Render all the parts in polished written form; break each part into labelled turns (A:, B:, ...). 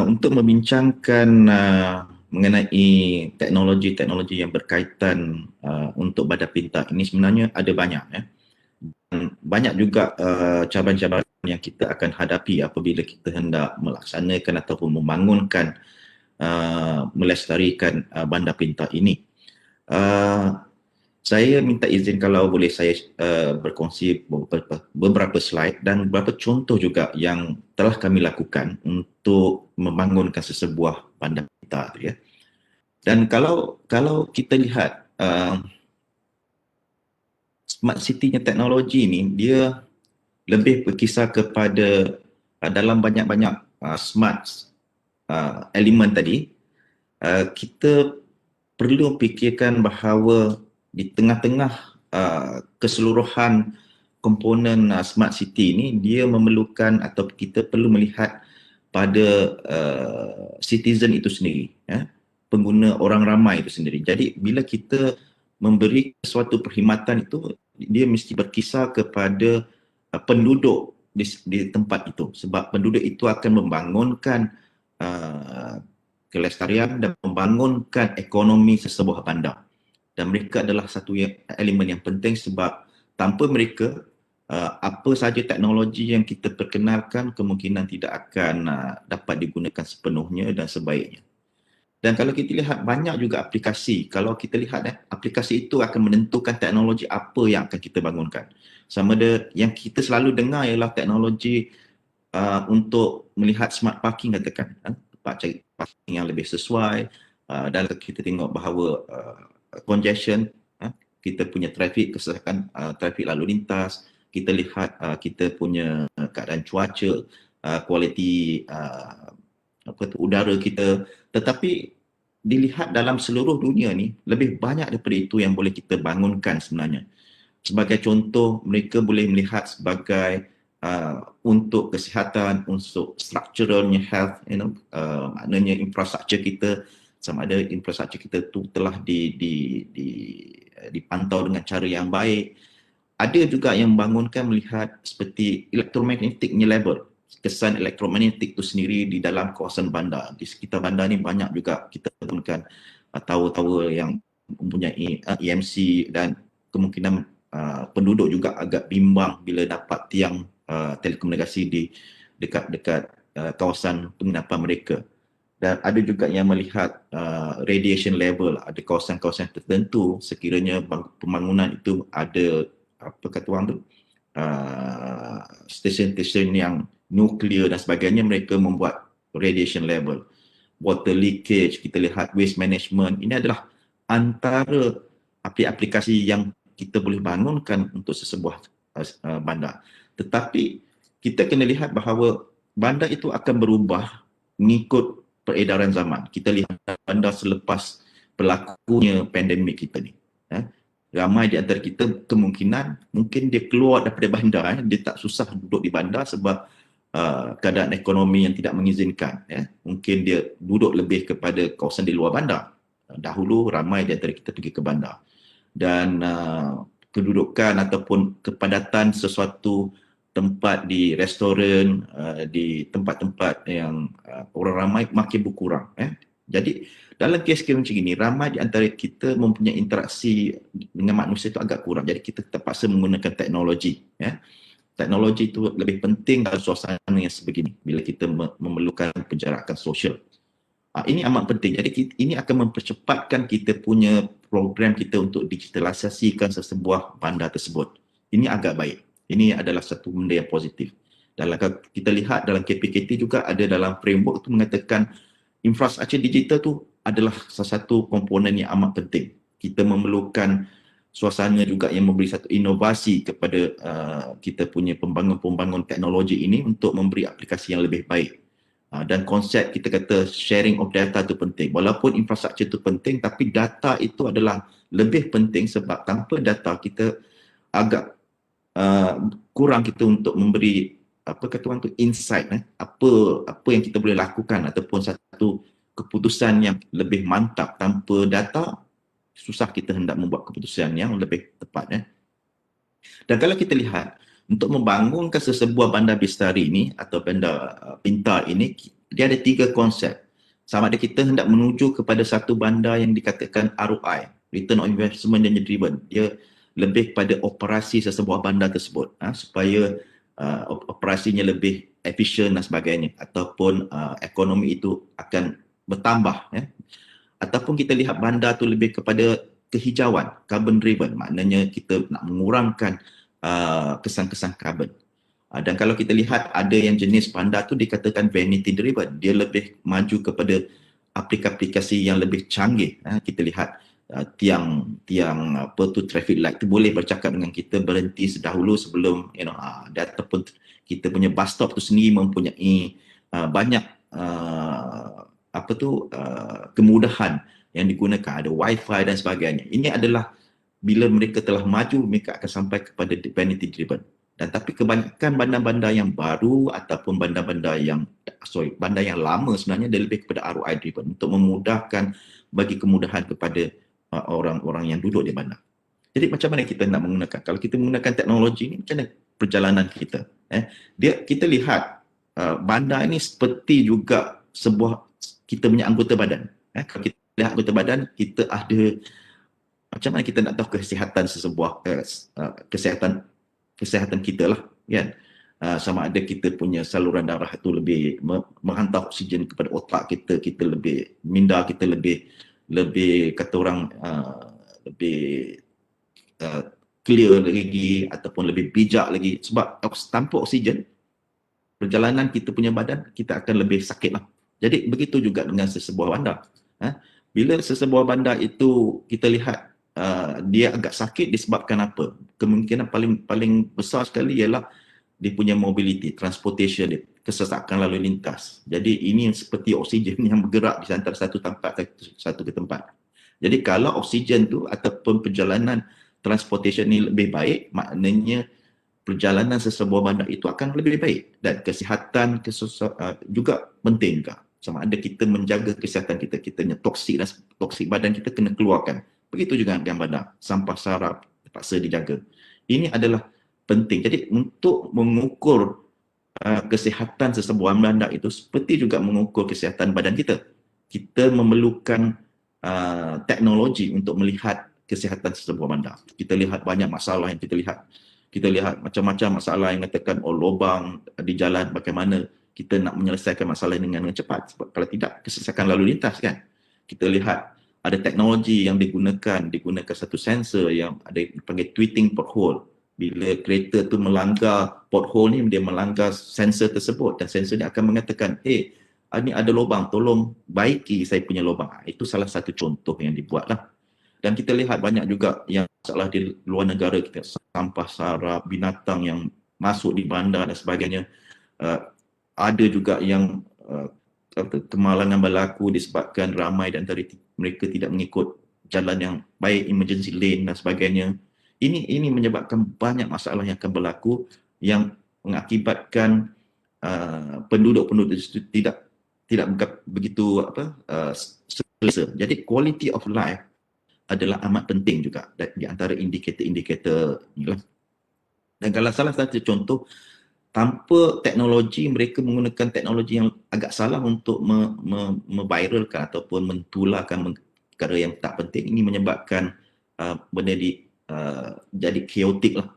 A: untuk membincangkan mengenai teknologi-teknologi yang berkaitan untuk badan pintar ini sebenarnya ada banyak ya. Banyak juga cabaran-cabaran yang kita akan hadapi apabila kita hendak melaksanakan ataupun membangunkan melestarikan bandar pintar ini. Saya minta izin kalau boleh saya berkongsi beberapa slide dan beberapa contoh juga yang telah kami lakukan untuk membangunkan sesebuah bandar pintar tu ya. Dan kalau kita lihat smart city-nya teknologi ni dia lebih berkisar kepada dalam banyak-banyak smart elemen tadi, kita perlu fikirkan bahawa di tengah-tengah keseluruhan komponen smart city ini dia memerlukan atau kita perlu melihat pada citizen itu sendiri ya, pengguna orang ramai itu sendiri. Jadi bila kita memberi suatu perkhidmatan itu dia mesti berkisar kepada penduduk di tempat itu sebab penduduk itu akan membangunkan kelestarian dan membangunkan ekonomi sesebuah bandar. Dan mereka adalah satu elemen yang penting sebab tanpa mereka apa sahaja teknologi yang kita perkenalkan kemungkinan tidak akan dapat digunakan sepenuhnya dan sebaiknya. Dan kalau kita lihat banyak juga aplikasi, kalau kita lihat aplikasi itu akan menentukan teknologi apa yang akan kita bangunkan. Sama ada yang kita selalu dengar ialah teknologi untuk melihat smart parking katakan, tempat cari parking yang lebih sesuai, dan kita tengok bahawa congestion, kita punya trafik, kesesakan trafik lalu lintas, kita lihat kita punya keadaan cuaca, kualiti udara kita, tetapi dilihat dalam seluruh dunia ni lebih banyak daripada itu yang boleh kita bangunkan sebenarnya. Sebagai contoh, mereka boleh melihat sebagai untuk kesihatan, untuk structuralnya health, maknanya infrastruktur kita, sama ada infrastruktur kita tu telah dipantau dengan cara yang baik. Ada juga yang bangunkan melihat seperti elektromagnetiknya level, kesan elektromagnetik itu sendiri di dalam kawasan bandar. Di sekitar bandar ni banyak juga kita bangunkan tower-tower yang mempunyai EMC dan kemungkinan penduduk juga agak bimbang bila dapat tiang telekomunikasi di dekat-dekat kawasan penginapan mereka. Dan ada juga yang melihat radiation level, ada kawasan-kawasan tertentu sekiranya pembangunan itu ada apa kata orang tu, stesen-stesen yang nuklear dan sebagainya, mereka membuat radiation level. Water leakage, kita lihat waste management, ini adalah antara aplikasi yang kita boleh bangunkan untuk sesebuah bandar. Tetapi kita kena lihat bahawa bandar itu akan berubah mengikut peredaran zaman. Kita lihat bandar selepas berlakunya pandemik kita ni. Ramai di antara kita kemungkinan mungkin dia keluar daripada bandar, dia tak susah duduk di bandar sebab keadaan ekonomi yang tidak mengizinkan. Mungkin dia duduk lebih kepada kawasan di luar bandar. Dahulu ramai di antara kita pergi ke bandar. Dan kedudukan ataupun kepadatan sesuatu tempat di restoran, di tempat-tempat yang orang ramai makin berkurang. Jadi dalam kes-kes macam ini, ramai di antara kita mempunyai interaksi dengan manusia itu agak kurang. Jadi kita terpaksa menggunakan teknologi. Teknologi itu lebih penting dalam suasana yang sebegini bila kita memerlukan penjarakan sosial. Ini amat penting. Jadi ini akan mempercepatkan kita punya program kita untuk digitalisasikan sesebuah bandar tersebut. Ini agak baik. Ini adalah satu benda yang positif. Dalam kita lihat dalam KPKT juga ada dalam framework itu mengatakan infrastruktur digital tu adalah salah satu komponen yang amat penting. Kita memerlukan suasana juga yang memberi satu inovasi kepada kita punya pembangun-pembangun teknologi ini untuk memberi aplikasi yang lebih baik. Dan konsep kita kata sharing of data itu penting. Walaupun infrastruktur itu penting, tapi data itu adalah lebih penting sebab tanpa data kita agak kurang kita untuk memberi apa kata orang tu insight, apa yang kita boleh lakukan ataupun satu keputusan yang lebih mantap. Tanpa data susah kita hendak membuat keputusan yang lebih tepat. Dan kalau kita lihat untuk membangunkan sesebuah bandar Bistari ini atau bandar pintar ini, Dia ada 3 konsep. Sama ada kita hendak menuju kepada satu bandar yang dikatakan ROI, Return on Investment yang driven. Dia lebih pada operasi sesebuah bandar tersebut, supaya operasinya lebih efisien dan sebagainya, ataupun ekonomi itu akan bertambah. Ataupun kita lihat bandar tu lebih kepada kehijauan, carbon driven, maknanya kita nak mengurangkan kesan-kesan karbon. Dan kalau kita lihat ada yang jenis bandar tu dikatakan vanity driven, dia lebih maju kepada aplikasi yang lebih canggih. Kita lihat tiang apa tu traffic light tu boleh bercakap dengan kita, berhenti sedahulu sebelum dan ataupun kita punya bus stop tu sendiri mempunyai banyak kemudahan yang digunakan, ada wifi dan sebagainya. Ini adalah bila mereka telah maju, mereka akan sampai kepada vanity driven. Dan tapi kebanyakan bandar-bandar yang baru ataupun bandar-bandar yang bandar yang lama sebenarnya dia lebih kepada ROI driven, untuk memudahkan, bagi kemudahan kepada orang-orang yang duduk di bandar. Jadi macam mana kita nak menggunakan? Kalau kita menggunakan teknologi ini, macam mana perjalanan kita? Kita lihat bandar ini seperti juga sebuah kita punya anggota badan. Kalau kita lihat anggota badan, kita ada macam mana kita nak tahu kesihatan sesebuah kesihatan kita lah, kan? Sama ada kita punya saluran darah itu lebih menghantar oksigen kepada otak kita, kita lebih minda kita lebih kata orang lebih clear lagi ataupun lebih bijak lagi, sebab tanpa oksigen perjalanan kita punya badan kita akan lebih sakit lah. Jadi begitu juga dengan sesebuah bandar. Bila sesebuah bandar itu kita lihat dia agak sakit disebabkan apa? Kemungkinan paling besar sekali ialah dia punya mobility, transportation dia, kesesakan lalu lintas. Jadi ini seperti oksigen yang bergerak di antara satu tempat satu ke tempat. Jadi kalau oksigen tu ataupun perjalanan transportation ni lebih baik, maknanya perjalanan sesebuah bandar itu akan lebih baik, dan kesihatan juga penting juga. Sama ada kita menjaga kesihatan kita, kitanya toksik badan kita kena keluarkan. Begitu juga dengan bandar, sampah sarap terpaksa dijaga. Ini adalah penting. Jadi untuk mengukur kesihatan sesebuah bandar itu seperti juga mengukur kesihatan badan kita. Kita memerlukan teknologi untuk melihat kesihatan sesebuah bandar. Kita lihat banyak masalah yang kita lihat. Kita lihat macam-macam masalah yang mengatakan lubang di jalan, bagaimana kita nak menyelesaikan masalah dengan cepat. Sebab kalau tidak, kesesakan lalu lintas kan. Kita lihat ada teknologi yang digunakan satu sensor yang ada dipanggil tweeting pothole. Bila kereta tu melanggar pothole ni, dia melanggar sensor tersebut, dan sensor ni akan mengatakan, ni ada lubang, tolong baiki saya punya lubang. Itu salah satu contoh yang dibuatlah. Dan kita lihat banyak juga yang masalah di luar negara, kita sampah sarap, binatang yang masuk di bandar dan sebagainya. Ada juga yang kemalangan berlaku disebabkan ramai dan mereka tidak mengikut jalan yang baik, emergency lane dan sebagainya. Ini menyebabkan banyak masalah yang akan berlaku, yang mengakibatkan penduduk-penduduk itu tidak begitu selesa. Jadi quality of life adalah amat penting juga di antara indikator-indikator inilah. Dan kalau salah satu contoh, tanpa teknologi, mereka menggunakan teknologi yang agak salah untuk memviralkan ataupun mentularkan perkara yang tak penting. Ini menyebabkan benda jadi chaotic lah.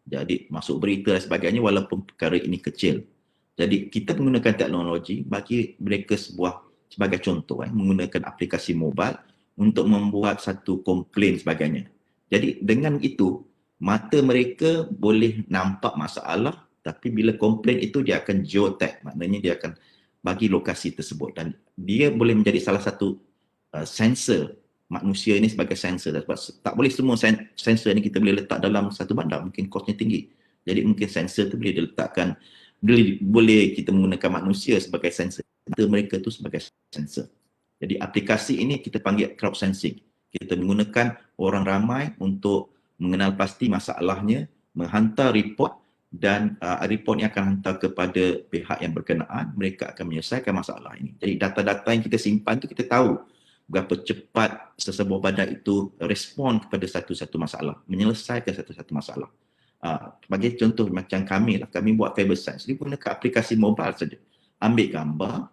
A: Jadi masuk berita dan sebagainya walaupun perkara ini kecil. Jadi kita menggunakan teknologi bagi mereka sebagai contoh, menggunakan aplikasi mobile untuk membuat satu komplain sebagainya. Jadi dengan itu, mata mereka boleh nampak masalah, tapi bila komplain itu dia akan geotag, maknanya dia akan bagi lokasi tersebut, dan dia boleh menjadi salah satu sensor manusia ini sebagai sensor. Sebab tak boleh semua sensor ni kita boleh letak dalam satu bandar, mungkin kosnya tinggi. Jadi mungkin sensor tu boleh diletakkan, boleh kita menggunakan manusia sebagai sensor, mata mereka tu sebagai sensor. Jadi aplikasi ini kita panggil crowd sensing. Kita menggunakan orang ramai untuk mengenal pasti masalahnya, menghantar report, dan report yang akan hantar kepada pihak yang berkenaan, mereka akan menyelesaikan masalah ini. Jadi data-data yang kita simpan tu kita tahu berapa cepat sesebuah badan itu respon kepada satu-satu masalah, menyelesaikan satu-satu masalah. Sebagai contoh macam kami buat fiber science, dia gunakan aplikasi mobile saja. Ambil gambar,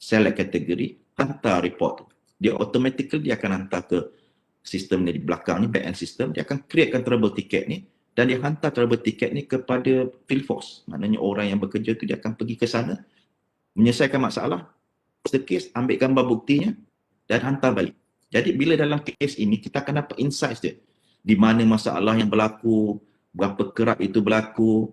A: select kategori, hantar report tu. Dia automatically dia akan hantar ke sistem ni di belakang ni, back end system, dia akan createkan trouble ticket ni dan dia hantar trouble ticket ni kepada field force. Maknanya orang yang bekerja tu dia akan pergi ke sana, menyelesaikan masalah, close the case, ambil gambar buktinya dan hantar balik. Jadi bila dalam kes ini kita akan dapat insights dia. Di mana masalah yang berlaku, berapa kerap itu berlaku,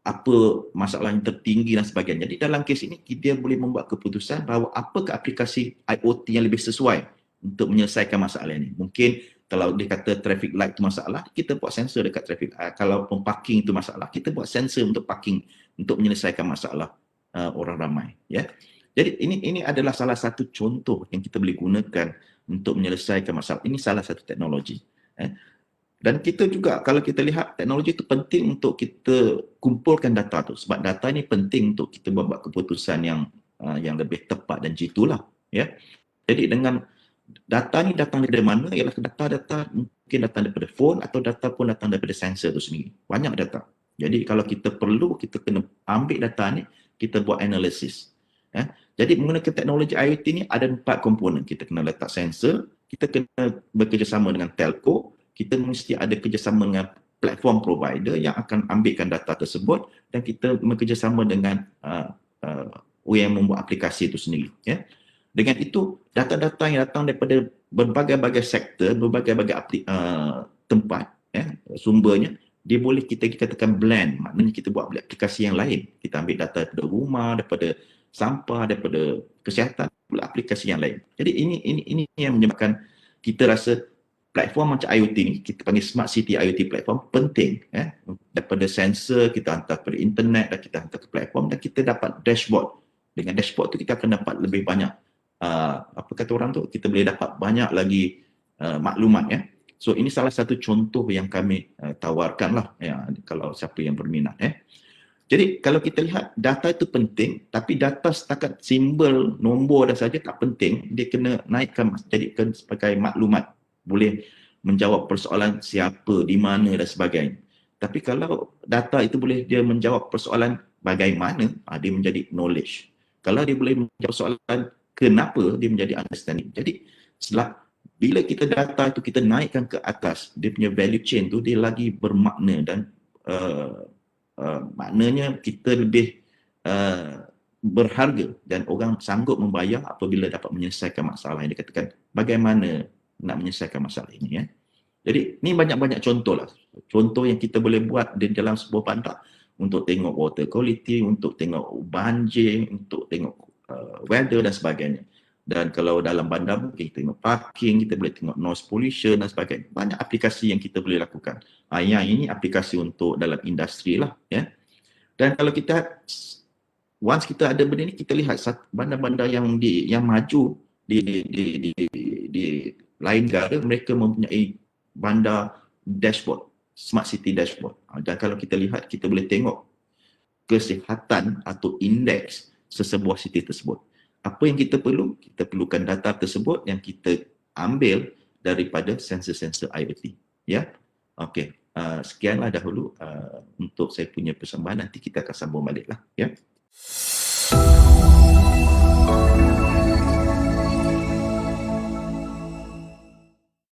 A: apa masalah yang tertinggi dan sebagainya. Jadi dalam kes ini dia boleh membuat keputusan bahawa apakah aplikasi IoT yang lebih sesuai untuk menyelesaikan masalah ini. Mungkin kalau dia kata traffic light itu masalah, kita buat sensor dekat traffic light. Kalau parking itu masalah, kita buat sensor untuk parking untuk menyelesaikan masalah orang ramai. Ya. Jadi ini adalah salah satu contoh yang kita boleh gunakan untuk menyelesaikan masalah. Ini salah satu teknologi. Dan kita juga kalau kita lihat teknologi itu penting untuk kita kumpulkan data tu, sebab data ini penting untuk kita buat keputusan yang lebih tepat dan jitulah. Ya. Jadi dengan data ni datang dari mana? Ialah data mungkin datang daripada phone atau data pun datang daripada sensor tu sendiri. Banyak data. Jadi kalau kita perlu, kita kena ambil data ni, kita buat analisis. Jadi menggunakan teknologi IoT ni ada 4 komponen. Kita kena letak sensor, kita kena bekerjasama dengan telco, kita mesti ada kerjasama dengan platform provider yang akan ambilkan data tersebut dan kita bekerjasama dengan yang membuat aplikasi itu sendiri. Ya. Dengan itu, data-data yang datang daripada berbagai-bagai sektor, berbagai-bagai tempat, sumbernya, dia boleh kita katakan blend. Maknanya kita buat aplikasi yang lain. Kita ambil data daripada rumah, daripada sampah, daripada kesihatan, pula aplikasi yang lain. Jadi ini yang menyebabkan kita rasa platform macam IoT ni, kita panggil Smart City IoT platform, penting. Daripada sensor, kita hantar kepada internet dan kita hantar ke platform dan kita dapat dashboard. Dengan dashboard tu kita akan dapat lebih banyak, apa kata orang tu, kita boleh dapat banyak lagi maklumat. Ya. So ini salah satu contoh yang kami tawarkan lah, ya, kalau siapa yang berminat. Jadi kalau kita lihat data itu penting, tapi data setakat simbol, nombor dan saja tak penting. Dia kena naikkan, jadikan sebagai maklumat. Boleh menjawab persoalan siapa, di mana dan sebagainya. Tapi kalau data itu boleh dia menjawab persoalan bagaimana, dia menjadi knowledge. Kalau dia boleh menjawab persoalan kenapa, dia menjadi understanding. Jadi bila kita data itu kita naikkan ke atas, dia punya value chain tu dia lagi bermakna dan maknanya kita lebih berharga dan orang sanggup membayar apabila dapat menyelesaikan masalah yang dikatakan bagaimana nak menyelesaikan masalah ini. Jadi ni banyak-banyak contoh lah. Contoh yang kita boleh buat di dalam sebuah bandar untuk tengok water quality, untuk tengok banjir, untuk tengok weather dan sebagainya. Dan kalau dalam bandar mungkin kita tengok parking, kita boleh tengok noise pollution dan sebagainya. Banyak aplikasi yang kita boleh lakukan. Yang ini aplikasi untuk dalam industri lah. Ya. Dan kalau kita, once kita ada benda ni, kita lihat bandar-bandar yang maju di lain negara, mereka mempunyai bandar dashboard, smart city dashboard. Dan kalau kita lihat, kita boleh tengok kesihatan atau indeks sesebuah city tersebut. Apa yang kita perlu? Kita perlukan data tersebut yang kita ambil daripada sensor-sensor IoT. Ya, okey. Sekianlah dahulu untuk saya punya persembahan. Nanti kita akan sambung balik lah. Ya.